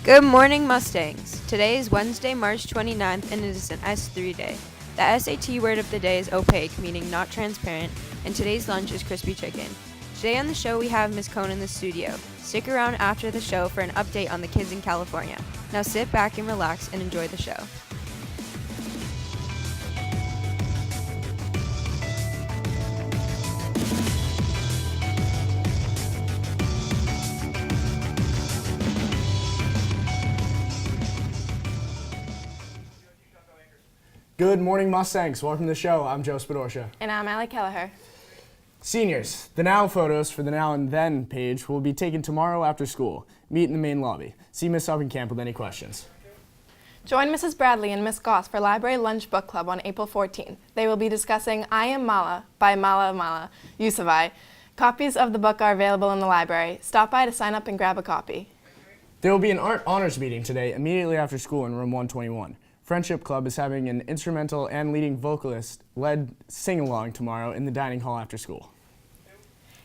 Good morning, Mustangs. Today is Wednesday, March 29th, and it is an S3 day. The SAT word of the day is opaque, meaning not transparent, and today's lunch is crispy chicken. Today on the show, we have Ms. Cohn in the studio. Stick around after the show for an update on the kids in California. Now sit back and relax and enjoy the show. Good morning, Mustangs. Welcome to the show. I'm Joe Spadorcia. And I'm Allie Kelleher. Seniors, the Now photos for the Now and Then page will be taken tomorrow after school. Meet in the main lobby. See Miss Uppenkamp with any questions. Join Mrs. Bradley and Miss Goss for Library Lunch Book Club on April 14th. They will be discussing I Am Mala by Mala Yousafzai. Copies of the book are available in the library. Stop by to sign up and grab a copy. There will be an art honors meeting today immediately after school in room 121. Friendship Club is having an instrumental and leading vocalist-led sing-along tomorrow in the dining hall after school.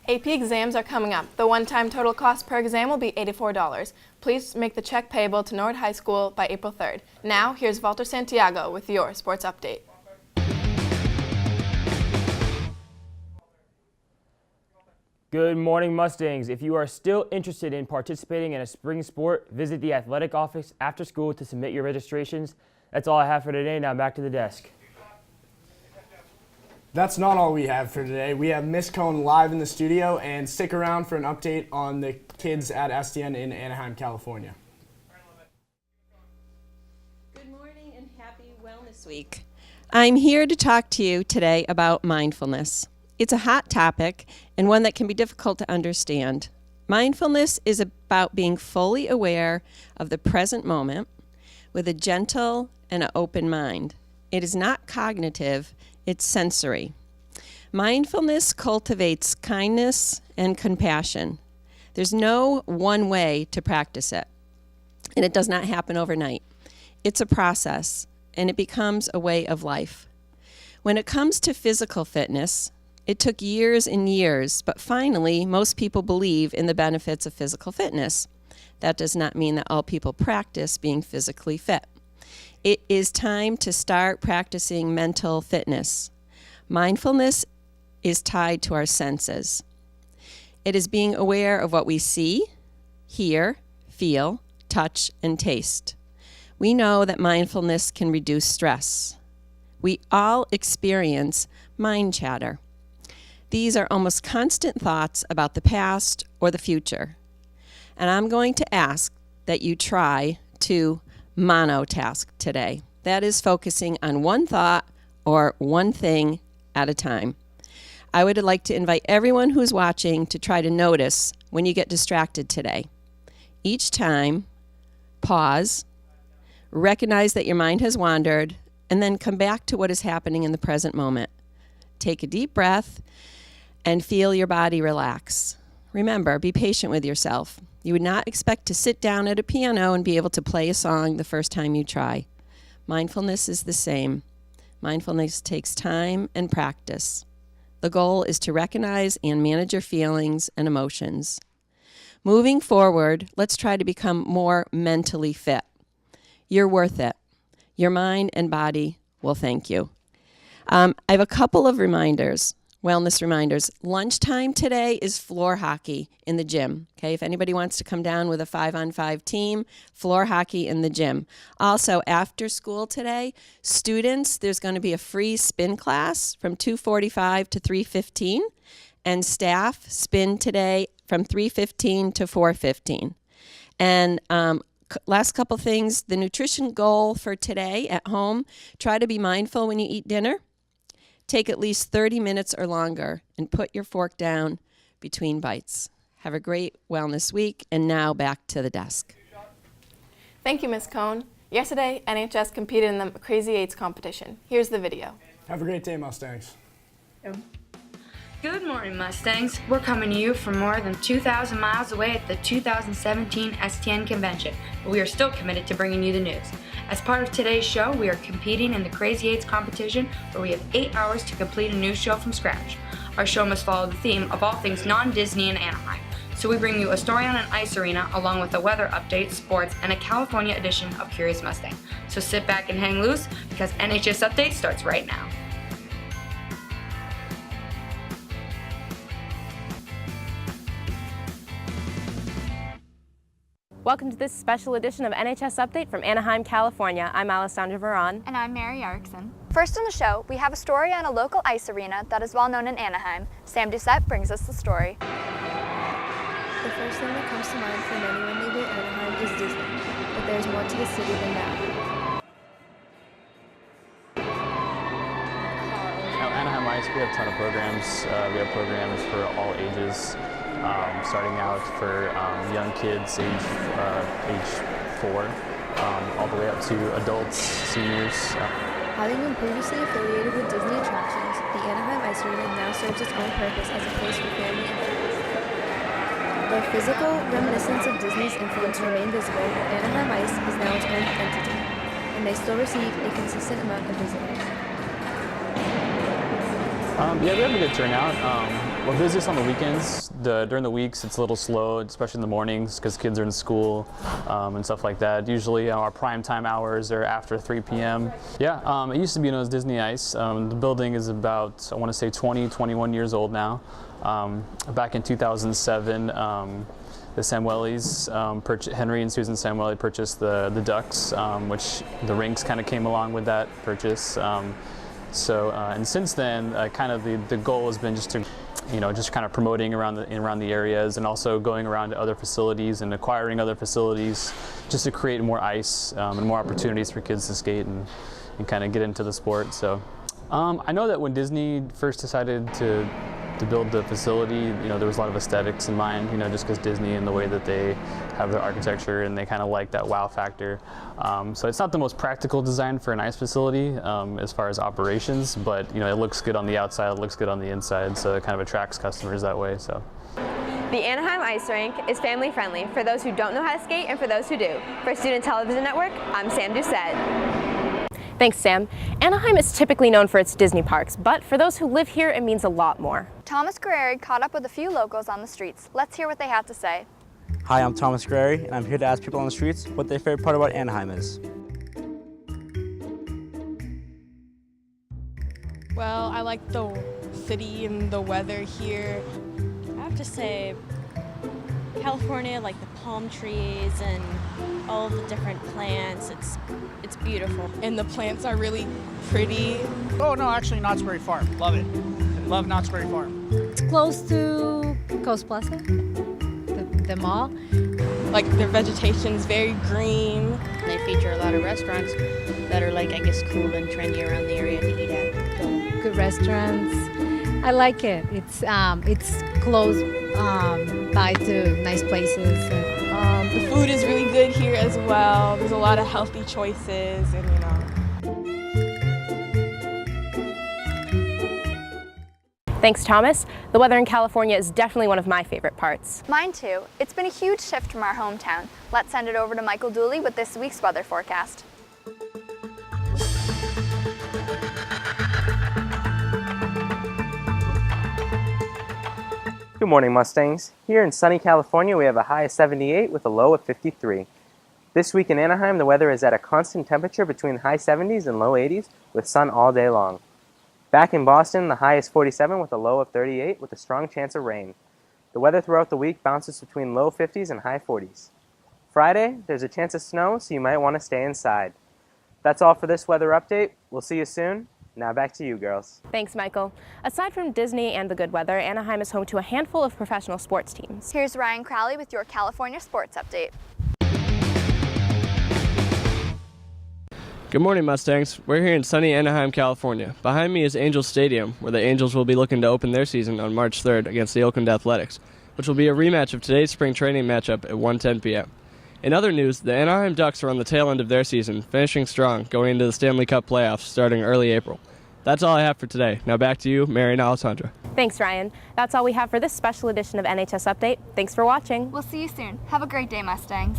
AP exams are coming up. The one-time total cost per exam will be $84. Please make the check payable to Norwood High School by April 3rd. Now, here's Walter Santiago with your sports update. Good morning, Mustangs. If you are still interested in participating in a spring sport, visit the athletic office after school to submit your registrations. That's all I have for today. Now back to the desk. That's not all we have for today. We have Miss Cohn live in the studio, and stick around for an update on the kids at STN in Anaheim, California. Good morning and happy Wellness Week. I'm here to talk to you today about mindfulness. It's a hot topic and one that can be difficult to understand. Mindfulness is about being fully aware of the present moment with a gentle and an open mind. It is not cognitive, it's sensory. Mindfulness cultivates kindness and compassion. There's no one way to practice it, and it does not happen overnight. It's a process, and it becomes a way of life. When it comes to physical fitness, it took years and years, but finally, most people believe in the benefits of physical fitness. That does not mean that all people practice being physically fit. It is time to start practicing mental fitness. Mindfulness is tied to our senses. It is being aware of what we see, hear, feel, touch, and taste. We know that mindfulness can reduce stress. We all experience mind chatter. These are almost constant thoughts about the past or the future. And I'm going to ask that you try to monotask today. That is focusing on one thought or one thing at a time. I would like to invite everyone who's watching to try to notice when you get distracted today. Each time, pause, recognize that your mind has wandered, and then come back to what is happening in the present moment. Take a deep breath and feel your body relax. Remember, be patient with yourself. You would not expect to sit down at a piano and be able to play a song the first time you try. Mindfulness is the same. Mindfulness takes time and practice. The goal is to recognize and manage your feelings and emotions. Moving forward, let's try to become more mentally fit. You're worth it. Your mind and body will thank you. I have a couple of reminders. Wellness reminders. Lunchtime today is floor hockey in the gym. Okay, if anybody wants to come down with a 5-on-5 team, floor hockey in the gym. Also, after school today, students, there's going to be a free spin class from 2:45 to 3:15, and staff spin today from 3:15 to 4:15. And last couple things, the nutrition goal for today at home, try to be mindful when you eat dinner. Take at least 30 minutes or longer and put your fork down between bites. Have a great wellness week, and now back to the desk. Thank you, Ms. Cohn. Yesterday, NHS competed in the Crazy 8s competition. Here's the video. Have a great day, Mustangs. Good morning, Mustangs. We're coming to you from more than 2,000 miles away at the 2017 STN convention, but we are still committed to bringing you the news. As part of today's show, we are competing in the Crazy 8s competition, where we have 8 hours to complete a new show from scratch. Our show must follow the theme of all things non-Disney in Anaheim. So we bring you a story on an ice arena along with a weather update, sports, and a California edition of Curious Mustang. So sit back and hang loose because NHS Update starts right now. Welcome to this special edition of NHS Update from Anaheim, California. I'm Alessandra Veron. And I'm Mary Erickson. First on the show, we have a story on a local ice arena that is well known in Anaheim. Sam Doucette brings us the story. The first thing that comes to mind for many when they hear Anaheim is Disney, but there's more to the city than that. At Anaheim Ice, we have a ton of programs. We have programs for all ages, starting out for young kids age 4, all the way up to adults, seniors. Having been previously affiliated with Disney attractions, the Anaheim Ice Arena now serves its own purpose as a place for family and friends. Though physical reminiscence of Disney's influence remain visible, Anaheim Ice is now its own entity, and they still receive a consistent amount of visitors. Yeah, we have a good turnout. We're busiest on the weekends. During the weeks, it's a little slow, especially in the mornings, because kids are in school and stuff like that. Usually, our prime time hours are after 3 p.m. Yeah, it used to be known as Disney Ice. The building is about, I want to say, 21 years old now. Back in 2007, the Samuelis, Henry and Susan Samueli purchased the Ducks, which the rinks kind of came along with that purchase. And since then, kind of the goal has been just to, just kind of promoting around the areas, and also going around to other facilities and acquiring other facilities, just to create more ice and more opportunities for kids to skate and kind of get into the sport. So I know that when Disney first decided to build the facility, there was a lot of aesthetics in mind, just because Disney and the way that they have their architecture, and they kind of like that wow factor. So it's not the most practical design for an ice facility as far as operations, but it looks good on the outside, it looks good on the inside, so it kind of attracts customers that way. So. The Anaheim Ice Rink is family friendly for those who don't know how to skate and for those who do. For Student Television Network, I'm Sam Doucette. Thanks, Sam. Anaheim is typically known for its Disney parks, but for those who live here, it means a lot more. Thomas Guerreri caught up with a few locals on the streets. Let's hear what they have to say. Hi, I'm Thomas Guerreri, and I'm here to ask people on the streets what their favorite part about Anaheim is. Well, I like the city and the weather here. I have to say California, like the palm trees and all of the different plants, it's beautiful. And the plants are really pretty. Oh no, actually Knott's Berry Farm. Love it. Love Knott's Berry Farm. It's close to Coast Plaza, the mall. Like their vegetation's very green. They feature a lot of restaurants that are like, I guess, cool and trendy around the area to eat at. So. Good restaurants. I like it. It's close by to nice places. The food is really good here as well. There's a lot of healthy choices, and Thanks, Thomas. The weather in California is definitely one of my favorite parts. Mine too. It's been a huge shift from our hometown. Let's send it over to Michael Dooley with this week's weather forecast. Good morning, Mustangs. Here in sunny California, we have a high of 78 with a low of 53. This week in Anaheim, the weather is at a constant temperature between high 70s and low 80s with sun all day long. Back in Boston, the high is 47 with a low of 38 with a strong chance of rain. The weather throughout the week bounces between low 50s and high 40s. Friday, there's a chance of snow, so you might want to stay inside. That's all for this weather update. We'll see you soon. Now back to you, girls. Thanks, Michael. Aside from Disney and the good weather, Anaheim is home to a handful of professional sports teams. Here's Ryan Crowley with your California sports update. Good morning, Mustangs. We're here in sunny Anaheim, California. Behind me is Angels Stadium, where the Angels will be looking to open their season on March 3rd against the Oakland Athletics, which will be a rematch of today's spring training matchup at 1:10 p.m. In other news, the Anaheim Ducks are on the tail end of their season, finishing strong, going into the Stanley Cup playoffs starting early April. That's all I have for today. Now back to you, Mary and Alessandra. Thanks, Ryan. That's all we have for this special edition of NHS Update. Thanks for watching. We'll see you soon. Have a great day, Mustangs.